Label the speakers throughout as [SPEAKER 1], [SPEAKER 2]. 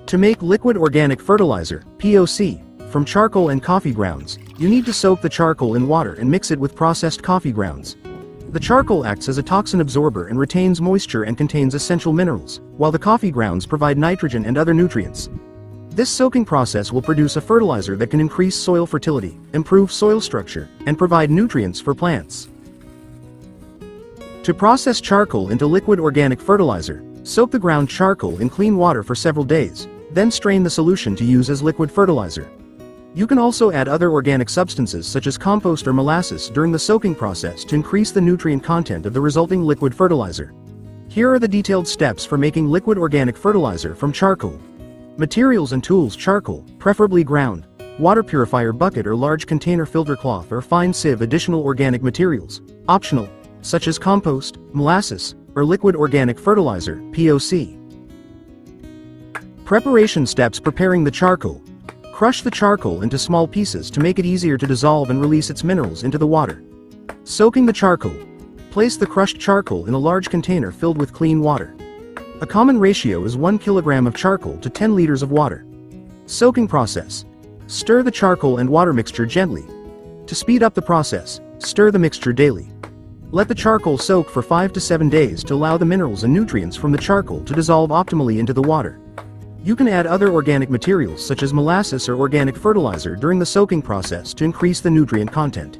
[SPEAKER 1] To make liquid organic fertilizer, POC, from charcoal and coffee grounds, you need to soak the charcoal in water and mix it with processed coffee grounds. The charcoal acts as a toxin absorber and retains moisture and contains essential minerals, while the coffee grounds provide nitrogen and other nutrients. This soaking process will produce a fertilizer that can increase soil fertility, improve soil structure, and provide nutrients for plants. To process charcoal into liquid organic fertilizer, soak the ground charcoal in clean water for several days, then strain the solution to use as liquid fertilizer. You can also add other organic substances such as compost or molasses during the soaking process to increase the nutrient content of the resulting liquid fertilizer. Here are the detailed steps for making liquid organic fertilizer from charcoal. Materials and tools: charcoal, preferably ground, water purifier bucket or large container, filter cloth or fine sieve. Additional organic materials, optional, such as compost, molasses, or liquid organic fertilizer, POC. Preparation steps: preparing the charcoal. Crush the charcoal into small pieces to make it easier to dissolve and release its minerals into the water. Soaking the charcoal. Place the crushed charcoal in a large container filled with clean water. A common ratio is 1 kilogram of charcoal to 10 liters of water. Soaking process. Stir the charcoal and water mixture gently. To speed up the process, stir the mixture daily. Let the charcoal soak for 5 to 7 days to allow the minerals and nutrients from the charcoal to dissolve optimally into the water. You can add other organic materials such as molasses or organic fertilizer during the soaking process to increase the nutrient content.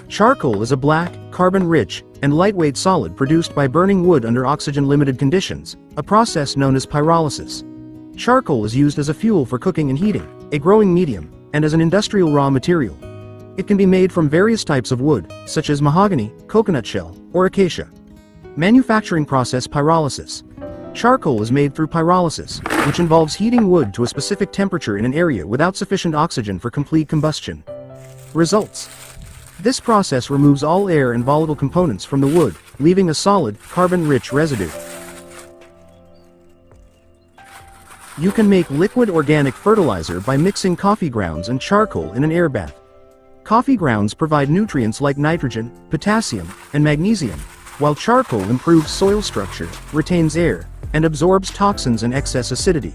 [SPEAKER 1] Charcoal is a black, carbon-rich, and lightweight solid produced by burning wood under oxygen-limited conditions, a process known as pyrolysis. Charcoal is used as a fuel for cooking and heating, a growing medium, and as an industrial raw material. It can be made from various types of wood, such as mahogany, coconut shell, or acacia. Manufacturing process: pyrolysis. Charcoal is made through pyrolysis, which involves heating wood to a specific temperature in an area without sufficient oxygen for complete combustion. Results: this process removes all air and volatile components from the wood, leaving a solid, carbon-rich residue. You can make liquid organic fertilizer by mixing coffee grounds and charcoal in an air bath. Coffee grounds provide nutrients like nitrogen, potassium, and magnesium, while charcoal improves soil structure, retains air, and absorbs toxins and excess acidity.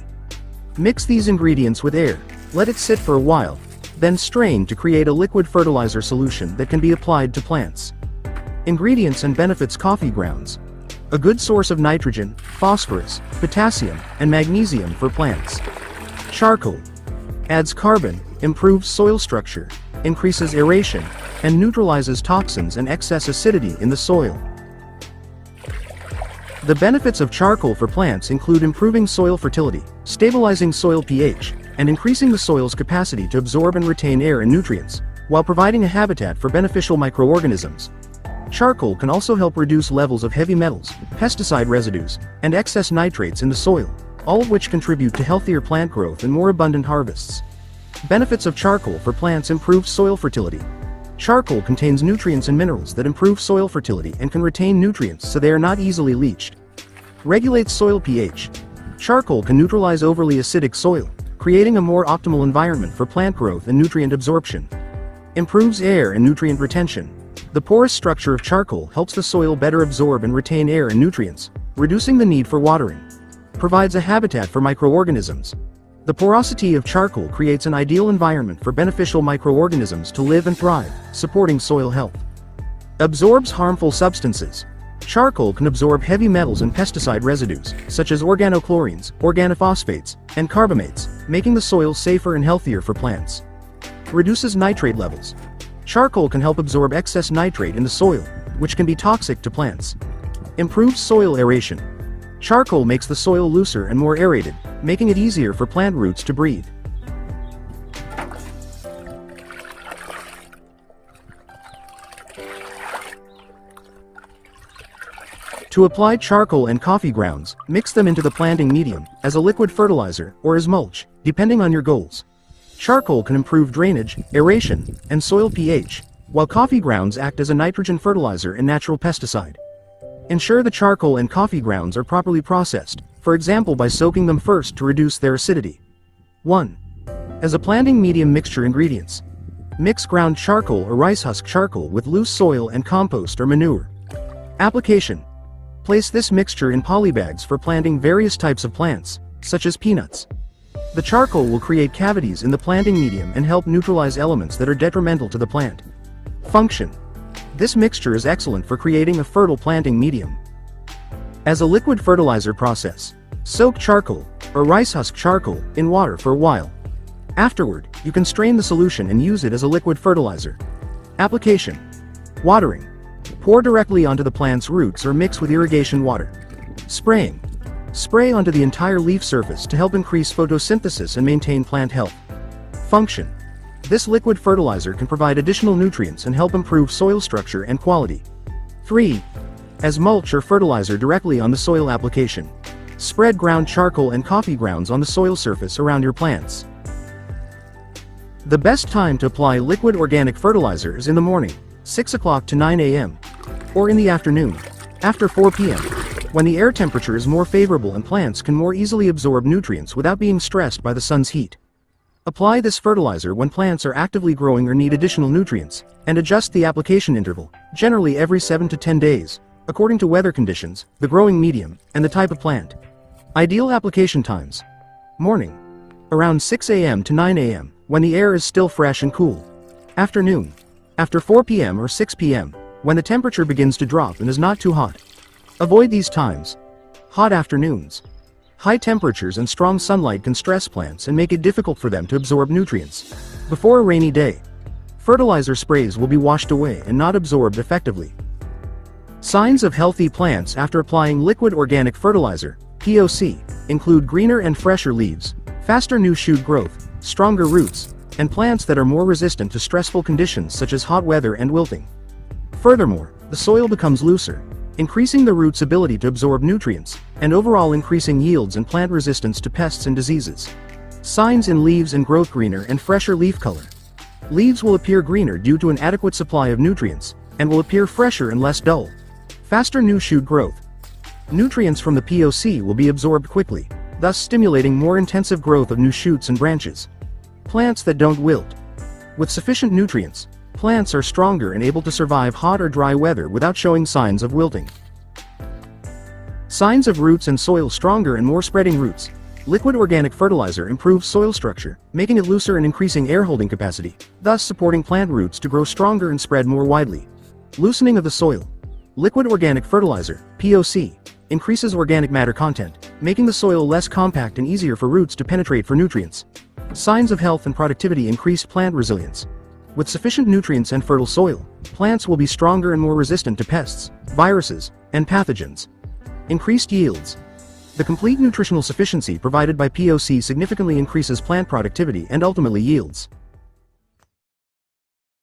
[SPEAKER 1] Mix these ingredients with air, let it sit for a while, then strain to create a liquid fertilizer solution that can be applied to plants. Ingredients and benefits: coffee grounds, a good source of nitrogen, phosphorus, potassium, and magnesium for plants. Charcoal adds carbon, improves soil structure, increases aeration, and neutralizes toxins and excess acidity in the soil. The benefits of charcoal for plants include improving soil fertility, stabilizing soil pH, and increasing the soil's capacity to absorb and retain air and nutrients, while providing a habitat for beneficial microorganisms. Charcoal can also help reduce levels of heavy metals, pesticide residues, and excess nitrates in the soil, all of which contribute to healthier plant growth and more abundant harvests. Benefits of charcoal for plants: improve soil fertility. Charcoal contains nutrients and minerals that improve soil fertility and can retain nutrients so they are not easily leached. Regulates soil pH. Charcoal can neutralize overly acidic soil, creating a more optimal environment for plant growth and nutrient absorption. Improves air and nutrient retention. The porous structure of charcoal helps the soil better absorb and retain air and nutrients, reducing the need for watering. Provides a habitat for microorganisms. The porosity of charcoal creates an ideal environment for beneficial microorganisms to live and thrive, supporting soil health. Absorbs harmful substances. Charcoal can absorb heavy metals and pesticide residues, such as organochlorines, organophosphates, and carbamates, making the soil safer and healthier for plants. Reduces nitrate levels. Charcoal can help absorb excess nitrate in the soil, which can be toxic to plants. Improves soil aeration. Charcoal makes the soil looser and more aerated, making it easier for plant roots to breathe. To apply charcoal and coffee grounds, mix them into the planting medium, as a liquid fertilizer, or as mulch, depending on your goals. Charcoal can improve drainage, aeration, and soil pH, while coffee grounds act as a nitrogen fertilizer and natural pesticide. Ensure the charcoal and coffee grounds are properly processed, for example by soaking them first to reduce their acidity. 1. As a planting medium mixture: ingredients. Mix ground charcoal or rice husk charcoal with loose soil and compost or manure. Application. Place this mixture in polybags for planting various types of plants, such as peanuts. The charcoal will create cavities in the planting medium and help neutralize elements that are detrimental to the plant. Function. This mixture is excellent for creating a fertile planting medium. As a liquid fertilizer process, soak charcoal, or rice husk charcoal, in water for a while. Afterward, you can strain the solution and use it as a liquid fertilizer. Application. Watering. Pour directly onto the plant's roots or mix with irrigation water. Spraying. Spray onto the entire leaf surface to help increase photosynthesis and maintain plant health. Function. This liquid fertilizer can provide additional nutrients and help improve soil structure and quality. 3. As mulch or fertilizer directly on the soil application. Spread ground charcoal and coffee grounds on the soil surface around your plants. The best time to apply liquid organic fertilizer is in the morning, 6 o'clock to 9 a.m., or in the afternoon, after 4 p.m., when the air temperature is more favorable and plants can more easily absorb nutrients without being stressed by the sun's heat. Apply this fertilizer when plants are actively growing or need additional nutrients, and adjust the application interval, generally every 7 to 10 days, according to weather conditions, the growing medium, and the type of plant. Ideal application times. Morning. Around 6 a.m. to 9 a.m., when the air is still fresh and cool. Afternoon. After 4 p.m. or 6 p.m., when the temperature begins to drop and is not too hot. Avoid these times. Hot afternoons. High temperatures and strong sunlight can stress plants and make it difficult for them to absorb nutrients. Before a rainy day, fertilizer sprays will be washed away and not absorbed effectively. Signs of healthy plants after applying liquid organic fertilizer, POC, include greener and fresher leaves, faster new shoot growth, stronger roots, and plants that are more resistant to stressful conditions such as hot weather and wilting. Furthermore, the soil becomes looser, increasing the root's ability to absorb nutrients, and overall increasing yields and plant resistance to pests and diseases. Signs in leaves and growth: greener and fresher leaf color. Leaves will appear greener due to an adequate supply of nutrients, and will appear fresher and less dull. Faster new shoot growth. Nutrients from the POC will be absorbed quickly, thus stimulating more intensive growth of new shoots and branches. Plants that don't wilt. With sufficient nutrients, plants are stronger and able to survive hot or dry weather without showing signs of wilting. Signs of roots and soil: stronger and more spreading roots. Liquid organic fertilizer improves soil structure, making it looser and increasing air holding capacity, thus supporting plant roots to grow stronger and spread more widely. Loosening of the soil. Liquid organic fertilizer, POC, increases organic matter content, making the soil less compact and easier for roots to penetrate for nutrients. Signs of health and productivity: increased plant resilience. With sufficient nutrients and fertile soil, plants will be stronger and more resistant to pests, viruses, and pathogens. Increased yields. The complete nutritional sufficiency provided by POC significantly increases plant productivity and ultimately yields.